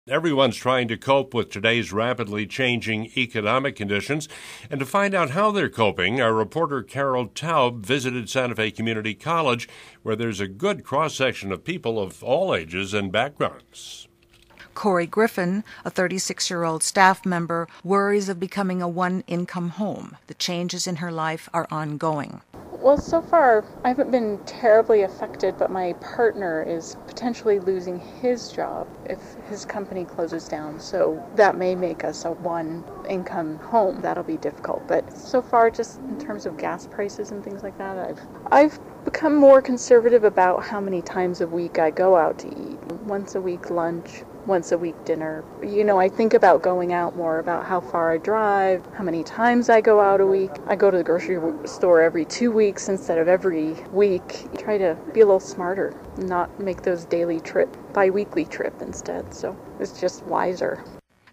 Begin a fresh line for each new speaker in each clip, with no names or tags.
Everyone's trying to cope with today's rapidly changing economic conditions. And to find out how they're coping, our reporter Carol Taub visited Santa Fe Community College, where there's a good cross-section of people of all ages and backgrounds.
Corey Griffin, a 36-year-old staff member, worries of becoming a one-income home. The changes in her life are ongoing.
Well, so far, I haven't been terribly affected, but my partner is potentially losing his job if his company closes down. So that may make us a one-income home. That'll be difficult. But so far, just in terms of gas prices and things like that, I've become more conservative about how many times a week I go out to eat. Once a week lunch, once a week dinner. I think about going out more, about how far I drive, how many times I go out a week. I go to the grocery store every 2 weeks instead of every week. Try to be a little smarter, not make those bi-weekly trip instead. So it's just wiser.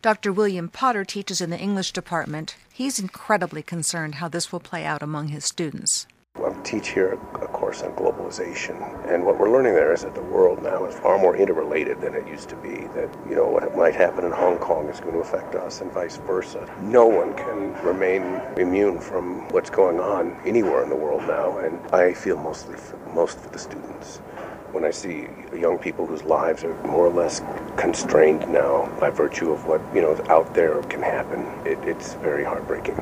Dr. William Potter teaches in the English department. He's incredibly concerned how this will play out among his students.
I teach here a course on globalization, and what we're learning there is that the world now is far more interrelated than it used to be, that, what might happen in Hong Kong is going to affect us and vice versa. No one can remain immune from what's going on anywhere in the world now, and I feel most for the students. When I see young people whose lives are more or less constrained now by virtue of what, out there can happen, it's very heartbreaking.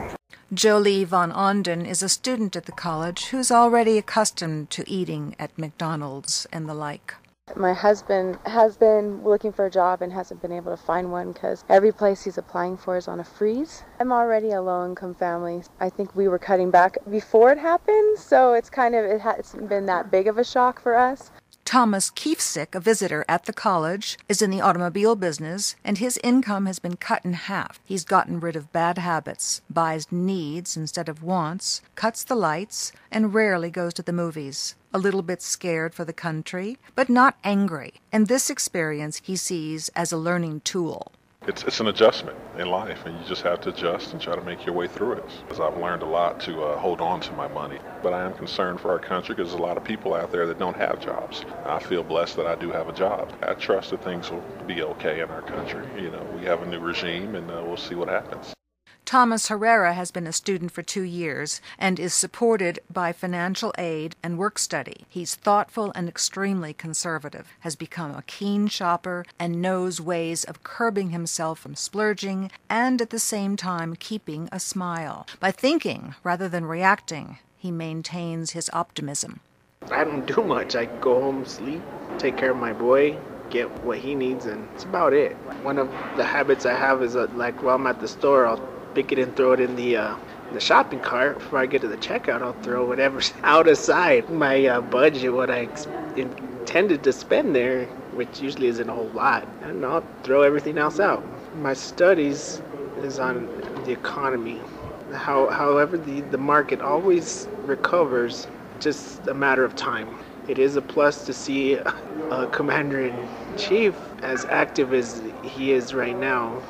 Jolie Von Onden is a student at the college who's already accustomed to eating at McDonald's and the like.
My husband has been looking for a job and hasn't been able to find one because every place he's applying for is on a freeze. I'm already a low-income family. I think we were cutting back before it happened, so it's hasn't been that big of a shock for us.
Thomas Kiefsick, a visitor at the college, is in the automobile business, and his income has been cut in half. He's gotten rid of bad habits, buys needs instead of wants, cuts the lights, and rarely goes to the movies. A little bit scared for the country, but not angry. And this experience he sees as a learning tool.
It's an adjustment in life, and you just have to adjust and try to make your way through it. Because I've learned a lot to hold on to my money. But I am concerned for our country because there's a lot of people out there that don't have jobs. I feel blessed that I do have a job. I trust that things will be okay in our country. We have a new regime, and we'll see what happens.
Thomas Herrera has been a student for 2 years and is supported by financial aid and work study. He's thoughtful and extremely conservative, has become a keen shopper, and knows ways of curbing himself from splurging and at the same time keeping a smile. By thinking rather than reacting, he maintains his optimism.
I don't do much. I go home, sleep, take care of my boy, get what he needs, and that's about it. One of the habits I have is while I'm at the store, I'll pick it and throw it in the shopping cart. Before I get to the checkout, I'll throw whatever's out aside. My budget, what I intended to spend there, which usually isn't a whole lot, and I'll throw everything else out. My studies is on the economy. However, the market always recovers, just a matter of time. It is a plus to see a commander-in-chief as active as he is right now,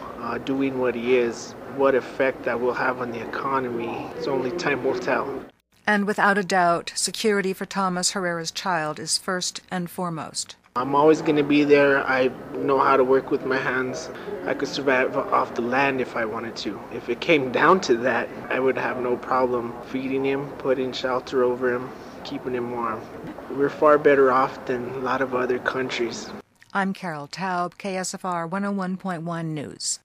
doing what he is. What effect that will have on the economy, it's only time will tell.
And without a doubt, security for Thomas Herrera's child is first and foremost.
I'm always going to be there. I know how to work with my hands. I could survive off the land if I wanted to. If it came down to that, I would have no problem feeding him, putting shelter over him, keeping him warm. We're far better off than a lot of other countries.
I'm Carol Taub, KSFR 101.1 News.